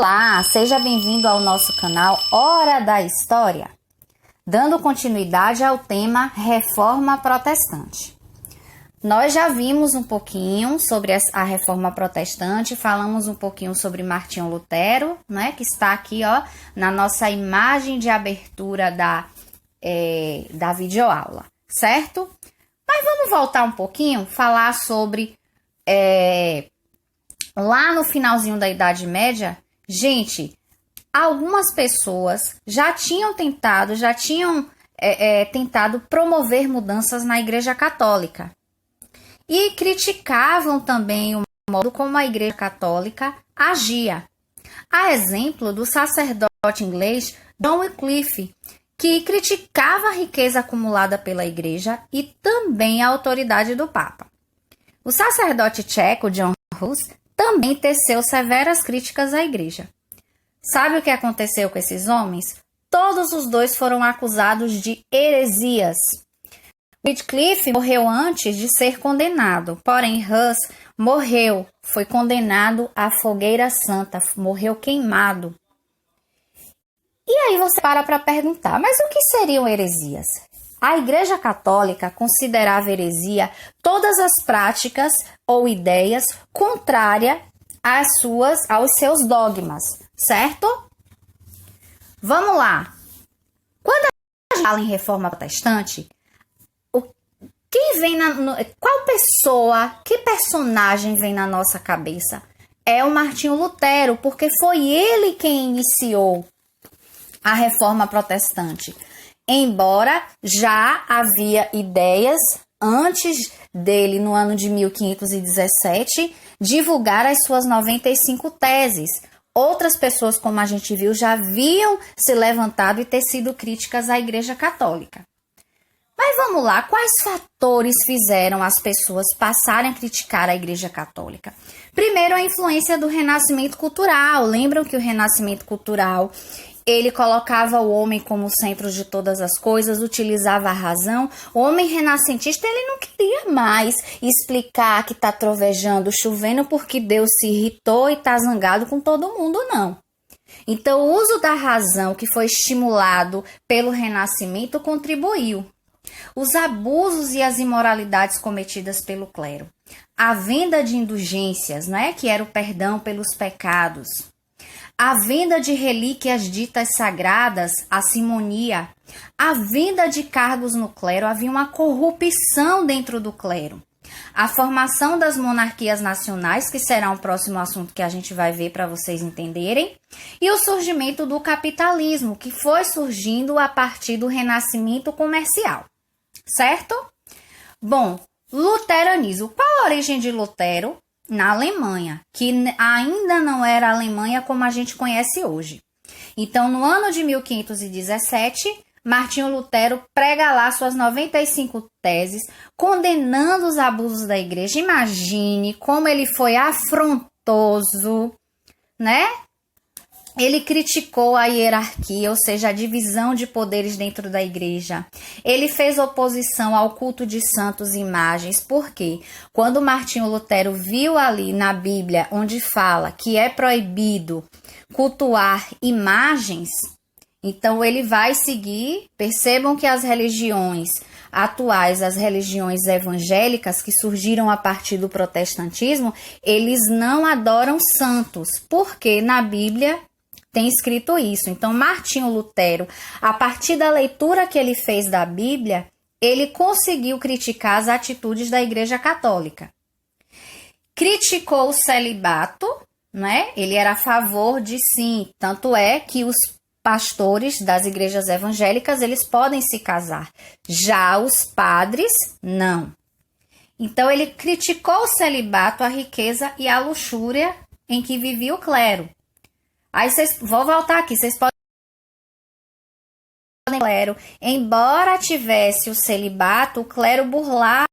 Olá, seja bem-vindo ao nosso canal Hora da História, dando continuidade ao tema Reforma Protestante. Nós já vimos um pouquinho sobre a Reforma Protestante, falamos um pouquinho sobre Martinho Lutero, né, que está aqui na nossa imagem de abertura da videoaula, certo? Mas vamos voltar um pouquinho, falar sobre lá no finalzinho da Idade Média. Gente, algumas pessoas já tinham tentado promover mudanças na Igreja Católica e criticavam também o modo como a Igreja Católica agia. A exemplo do sacerdote inglês John Wycliffe, que criticava a riqueza acumulada pela Igreja e também a autoridade do Papa. O sacerdote tcheco John Hus também teceu severas críticas à Igreja. Sabe o que aconteceu com esses homens? Todos os dois foram acusados de heresias. Wycliffe morreu antes de ser condenado, porém Hus foi condenado à fogueira santa, morreu queimado. E aí você para perguntar, mas o que seriam heresias? A Igreja Católica considerava heresia todas as práticas ou ideias contrárias aos seus dogmas, certo? Vamos lá. Quando a gente fala em Reforma Protestante, que personagem vem na nossa cabeça? É o Martinho Lutero, porque foi ele quem iniciou a Reforma Protestante. Embora já havia ideias antes dele, no ano de 1517, divulgar as suas 95 teses. Outras pessoas, como a gente viu, já haviam se levantado e tecido críticas à Igreja Católica. Mas vamos lá, quais fatores fizeram as pessoas passarem a criticar a Igreja Católica? Primeiro, a influência do Renascimento Cultural. Lembram que o Renascimento Cultural, ele colocava o homem como centro de todas as coisas, utilizava a razão. O homem renascentista, ele não queria mais explicar que está trovejando, chovendo, porque Deus se irritou e está zangado com todo mundo, não. Então, o uso da razão que foi estimulado pelo Renascimento contribuiu. Os abusos e as imoralidades cometidas pelo clero. A venda de indulgências, né, que era o perdão pelos pecados. A venda de relíquias ditas sagradas, a simonia, a venda de cargos no clero, havia uma corrupção dentro do clero. A formação das monarquias nacionais, que será um próximo assunto que a gente vai ver para vocês entenderem, e o surgimento do capitalismo, que foi surgindo a partir do renascimento comercial, certo? Bom, luteranismo. Qual a origem de Lutero? Na Alemanha, que ainda não era a Alemanha como a gente conhece hoje. Então, no ano de 1517, Martinho Lutero prega lá suas 95 teses, condenando os abusos da igreja. Imagine como ele foi afrontoso, né? Ele criticou a hierarquia, ou seja, a divisão de poderes dentro da igreja. Ele fez oposição ao culto de santos e imagens. Por quê? Quando Martinho Lutero viu ali na Bíblia, onde fala que é proibido cultuar imagens, então ele vai seguir. Percebam que as religiões atuais, as religiões evangélicas que surgiram a partir do protestantismo, eles não adoram santos, porque na Bíblia tem escrito isso. Então, Martinho Lutero, a partir da leitura que ele fez da Bíblia, ele conseguiu criticar as atitudes da Igreja Católica. Criticou o celibato, né? Ele era a favor de sim. Tanto é que os pastores das igrejas evangélicas, eles podem se casar. Já os padres, não. Então, ele criticou o celibato, a riqueza e a luxúria em que vivia o clero. Aí vou voltar aqui, vocês podem clero, embora tivesse o celibato, o clero burlava,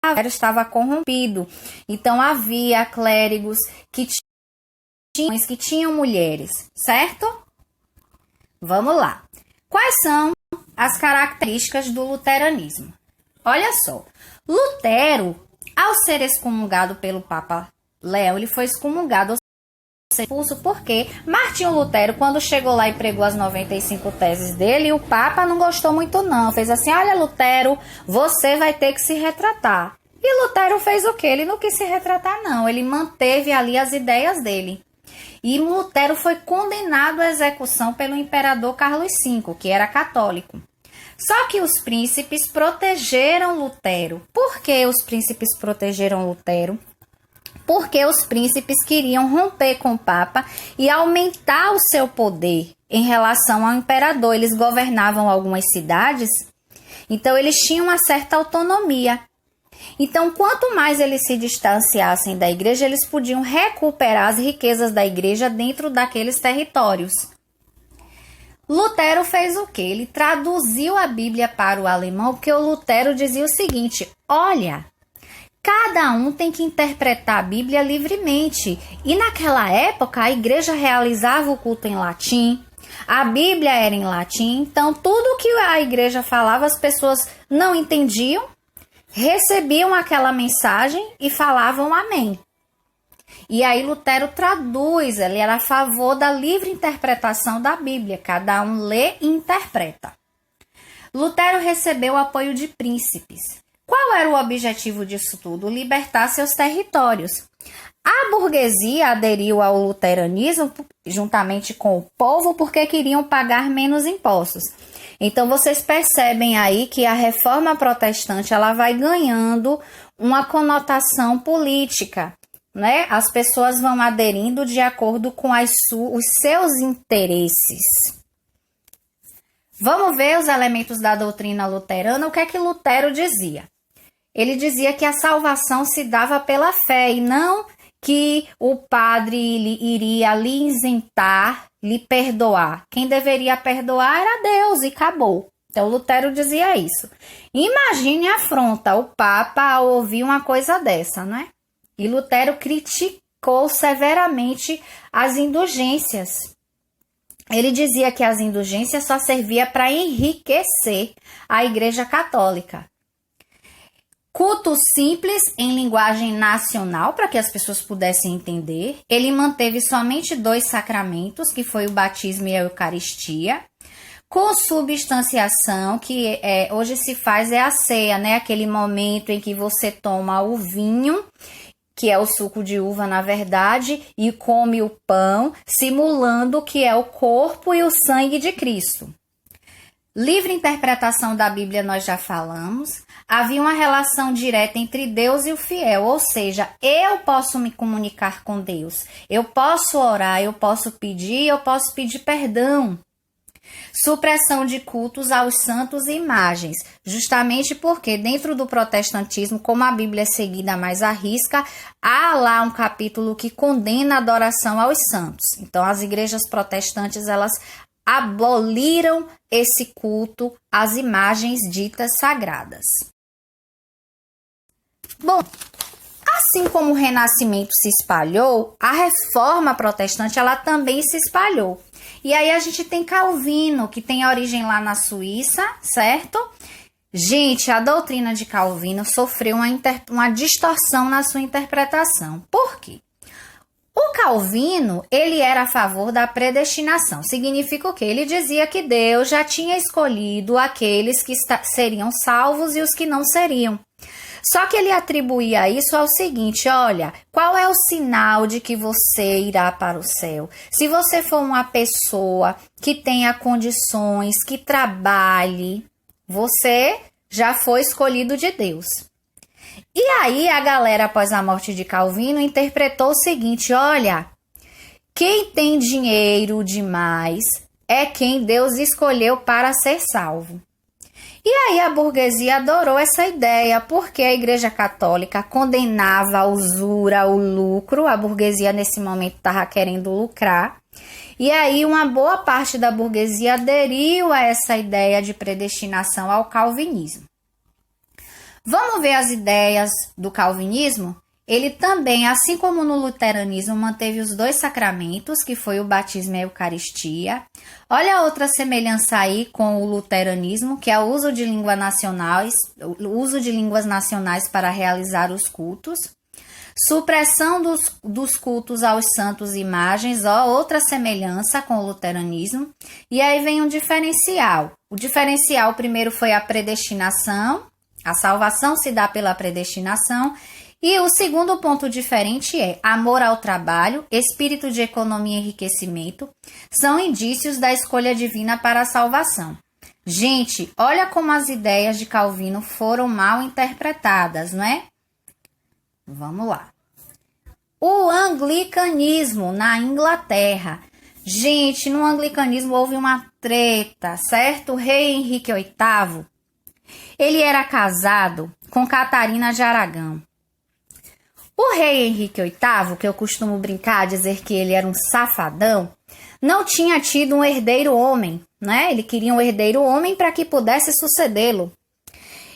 o clero estava corrompido. Então havia clérigos que tinham mulheres, certo? Vamos lá. Quais são as características do luteranismo? Olha só, Lutero, ao ser excomungado pelo Papa Leão, ele foi excomungado, ser expulso, porque Martinho Lutero, quando chegou lá e pregou as 95 teses dele, o Papa não gostou muito não, fez assim, olha Lutero, você vai ter que se retratar. E Lutero fez o quê? Ele não quis se retratar não, ele manteve ali as ideias dele. E Lutero foi condenado à execução pelo imperador Carlos V, que era católico. Só que os príncipes protegeram Lutero. Por que os príncipes protegeram Lutero? Porque os príncipes queriam romper com o Papa e aumentar o seu poder em relação ao imperador. Eles governavam algumas cidades, então eles tinham uma certa autonomia. Então, quanto mais eles se distanciassem da igreja, eles podiam recuperar as riquezas da igreja dentro daqueles territórios. Lutero fez o quê? Ele traduziu a Bíblia para o alemão, porque o Lutero dizia o seguinte, olha, cada um tem que interpretar a Bíblia livremente. E naquela época, a igreja realizava o culto em latim, a Bíblia era em latim, então tudo que a igreja falava, as pessoas não entendiam, recebiam aquela mensagem e falavam amém. E aí Lutero traduz, ele era a favor da livre interpretação da Bíblia, cada um lê e interpreta. Lutero recebeu o apoio de príncipes. Qual era o objetivo disso tudo? Libertar seus territórios. A burguesia aderiu ao luteranismo juntamente com o povo porque queriam pagar menos impostos. Então vocês percebem aí que a reforma protestante ela vai ganhando uma conotação política, né? As pessoas vão aderindo de acordo com os seus interesses. Vamos ver os elementos da doutrina luterana. O que é que Lutero dizia? Ele dizia que a salvação se dava pela fé e não que o padre iria lhe isentar, lhe perdoar. Quem deveria perdoar era Deus e acabou. Então Lutero dizia isso. Imagine a afronta, o Papa ao ouvir uma coisa dessa, né? E Lutero criticou severamente as indulgências. Ele dizia que as indulgências só serviam para enriquecer a Igreja Católica. Culto simples em linguagem nacional, para que as pessoas pudessem entender. Ele manteve somente 2 sacramentos, que foi o batismo e a Eucaristia. Consubstanciação, que hoje se faz a ceia, né? Aquele momento em que você toma o vinho, que é o suco de uva, na verdade, e come o pão, simulando que é o corpo e o sangue de Cristo. Livre interpretação da Bíblia nós já falamos. Havia uma relação direta entre Deus e o fiel, ou seja, eu posso me comunicar com Deus, eu posso orar, eu posso pedir perdão. Supressão de cultos aos santos e imagens, justamente porque dentro do protestantismo, como a Bíblia é seguida mais à risca, há lá um capítulo que condena a adoração aos santos. Então as igrejas protestantes, elas aboliram esse culto às imagens ditas sagradas. Bom, assim como o Renascimento se espalhou, a Reforma Protestante ela também se espalhou. E aí a gente tem Calvino, que tem origem lá na Suíça, certo? Gente, a doutrina de Calvino sofreu uma distorção na sua interpretação. Por quê? O Calvino, ele era a favor da predestinação. Significa o quê? Ele dizia que Deus já tinha escolhido aqueles que seriam salvos e os que não seriam. Só que ele atribuía isso ao seguinte, olha, qual é o sinal de que você irá para o céu? Se você for uma pessoa que tenha condições, que trabalhe, você já foi escolhido de Deus. E aí a galera, após a morte de Calvino, interpretou o seguinte, olha, quem tem dinheiro demais é quem Deus escolheu para ser salvo. E aí a burguesia adorou essa ideia, porque a Igreja Católica condenava a usura, o lucro, a burguesia nesse momento estava querendo lucrar, e aí uma boa parte da burguesia aderiu a essa ideia de predestinação ao calvinismo. Vamos ver as ideias do calvinismo? Ele também, assim como no luteranismo, manteve os 2 sacramentos, que foi o batismo e a Eucaristia. Olha outra semelhança aí com o luteranismo, que é o uso de línguas nacionais para realizar os cultos. Supressão dos cultos aos santos e imagens, outra semelhança com o luteranismo. E aí vem um diferencial. O diferencial primeiro foi a predestinação, a salvação se dá pela predestinação. E o segundo ponto diferente é amor ao trabalho, espírito de economia e enriquecimento, são indícios da escolha divina para a salvação. Gente, olha como as ideias de Calvino foram mal interpretadas, não é? Vamos lá. O anglicanismo na Inglaterra. Gente, no anglicanismo houve uma treta, certo? O rei Henrique VIII, ele era casado com Catarina de Aragão. O rei Henrique VIII, que eu costumo brincar, dizer que ele era um safadão, não tinha tido um herdeiro homem, né? Ele queria um herdeiro homem para que pudesse sucedê-lo.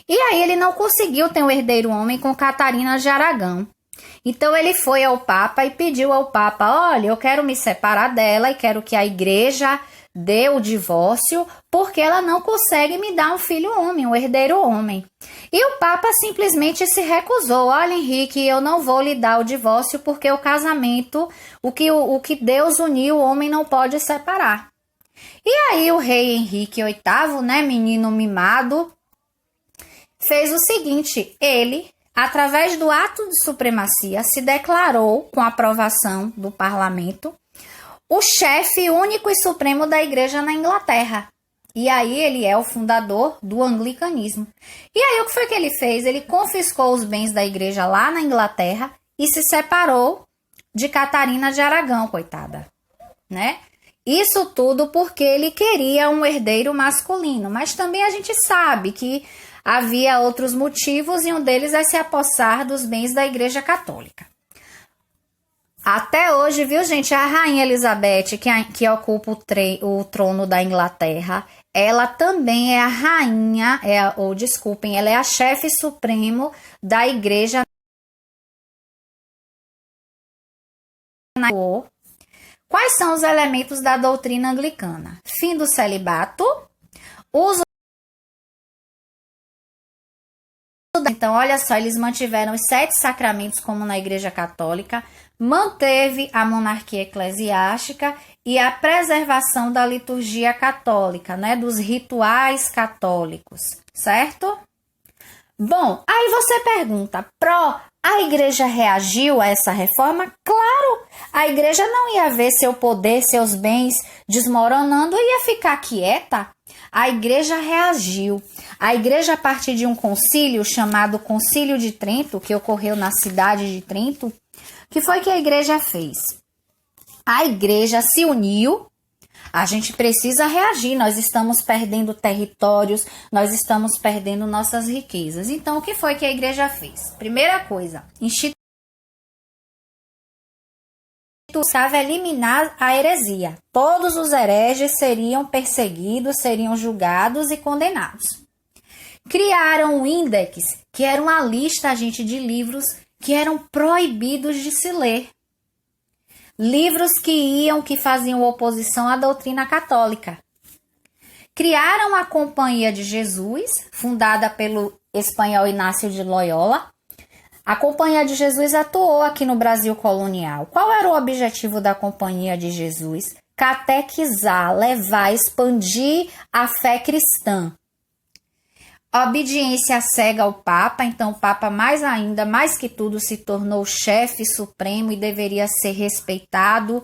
E aí ele não conseguiu ter um herdeiro homem com Catarina de Aragão. Então ele foi ao Papa e pediu ao Papa, olha, eu quero me separar dela e quero que a igreja dê o divórcio, porque ela não consegue me dar um filho homem, um herdeiro homem. E o Papa simplesmente se recusou. Olha, Henrique, eu não vou lhe dar o divórcio, porque o casamento, o que Deus uniu, o homem não pode separar. E aí o rei Henrique VIII, né, menino mimado, fez o seguinte, ele, através do ato de supremacia, se declarou, com a aprovação do parlamento, o chefe único e supremo da igreja na Inglaterra. E aí ele é o fundador do anglicanismo. E aí o que foi que ele fez? Ele confiscou os bens da igreja lá na Inglaterra e se separou de Catarina de Aragão, coitada, né? Isso tudo porque ele queria um herdeiro masculino. Mas também a gente sabe que havia outros motivos e um deles é se apossar dos bens da igreja católica. Até hoje, viu, gente, a rainha Elizabeth, que ocupa o trono da Inglaterra, ela também é a rainha, ela é a chefe supremo da igreja. Quais são os elementos da doutrina anglicana? Fim do celibato, uso. Então, olha só, eles mantiveram os 7 sacramentos como na Igreja Católica, manteve a monarquia eclesiástica e a preservação da liturgia católica, né, dos rituais católicos, certo? Bom, aí você pergunta, a igreja reagiu a essa reforma? Claro, a igreja não ia ver seu poder, seus bens desmoronando e ia ficar quieta. A igreja reagiu. A igreja, a partir de um concílio chamado Concílio de Trento, que ocorreu na cidade de Trento, que foi que a igreja fez? A igreja se uniu. A gente precisa reagir, nós estamos perdendo territórios, nós estamos perdendo nossas riquezas. Então, o que foi que a igreja fez? Primeira coisa, buscava eliminar a heresia. Todos os hereges seriam perseguidos, seriam julgados e condenados. Criaram o Índex, que era uma lista, gente, de livros que eram proibidos de se ler. Livros que faziam oposição à doutrina católica. Criaram a Companhia de Jesus, fundada pelo espanhol Inácio de Loyola. A Companhia de Jesus atuou aqui no Brasil colonial. Qual era o objetivo da Companhia de Jesus? Catequizar, levar, expandir a fé cristã. Obediência cega ao Papa, então o Papa mais que tudo, se tornou chefe supremo e deveria ser respeitado,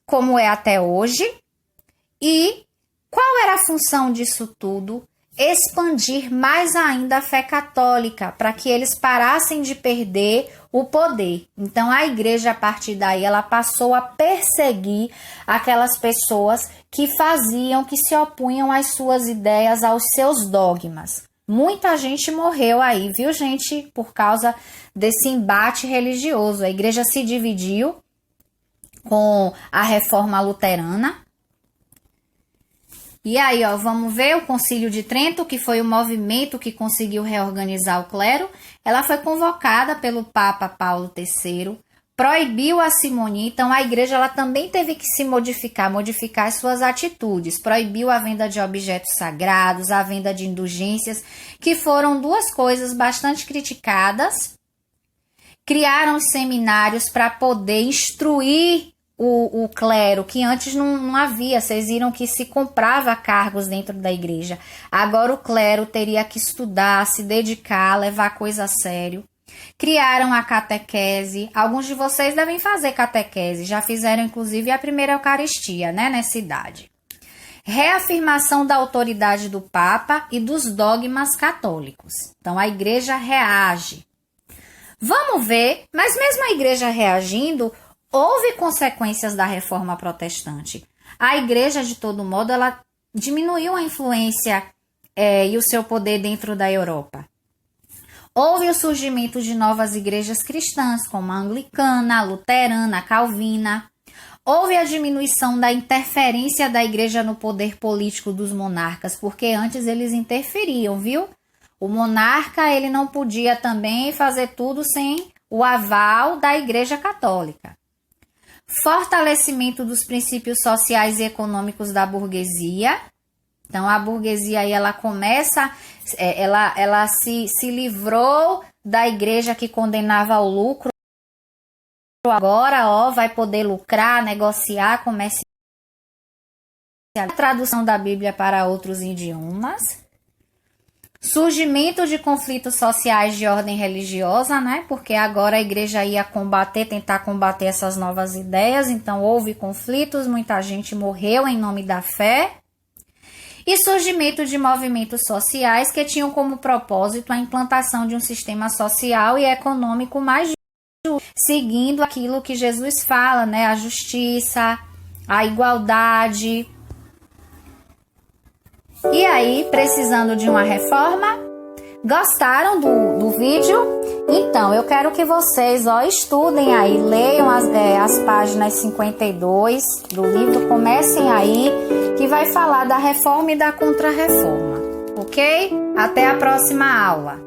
como é até hoje. E qual era a função disso tudo? Expandir mais ainda a fé católica, para que eles parassem de perder o poder. Então a igreja, a partir daí, ela passou a perseguir aquelas pessoas que se opunham às suas ideias, aos seus dogmas. Muita gente morreu aí, viu, gente, por causa desse embate religioso. A igreja se dividiu com a reforma luterana. E aí, vamos ver o Concílio de Trento, que foi o movimento que conseguiu reorganizar o clero. Ela foi convocada pelo Papa Paulo III, proibiu a simonia, então a igreja ela também teve que se modificar as suas atitudes. Proibiu a venda de objetos sagrados, a venda de indulgências, que foram duas coisas bastante criticadas. Criaram os seminários para poder instruir o clero, que antes não havia. Vocês viram que se comprava cargos dentro da igreja. Agora o clero teria que estudar, se dedicar, levar a coisa a sério. Criaram a catequese. Alguns de vocês devem fazer catequese. Já fizeram, inclusive, a primeira Eucaristia, né, nessa idade. Reafirmação da autoridade do Papa e dos dogmas católicos. Então, a igreja reage. Vamos ver, mas mesmo a igreja reagindo, houve consequências da reforma protestante. A igreja, de todo modo, ela diminuiu a influência e o seu poder dentro da Europa. Houve o surgimento de novas igrejas cristãs, como a anglicana, a luterana, a calvina. Houve a diminuição da interferência da igreja no poder político dos monarcas, porque antes eles interferiam, viu? O monarca, ele não podia também fazer tudo sem o aval da igreja católica. Fortalecimento dos princípios sociais e econômicos da burguesia. Então, a burguesia aí, ela começa, ela se livrou da igreja que condenava ao lucro. Agora, vai poder lucrar, negociar, comerciar. A tradução da Bíblia para outros idiomas. Surgimento de conflitos sociais de ordem religiosa, né? Porque agora a igreja ia tentar combater essas novas ideias. Então, houve conflitos, muita gente morreu em nome da fé. E surgimento de movimentos sociais que tinham como propósito a implantação de um sistema social e econômico mais justo, seguindo aquilo que Jesus fala, né? A justiça, a igualdade. E aí, precisando de uma reforma? Gostaram do vídeo? Então, eu quero que vocês estudem aí, leiam as páginas 52 do livro, comecem aí, que vai falar da reforma e da contra-reforma, ok? Até a próxima aula!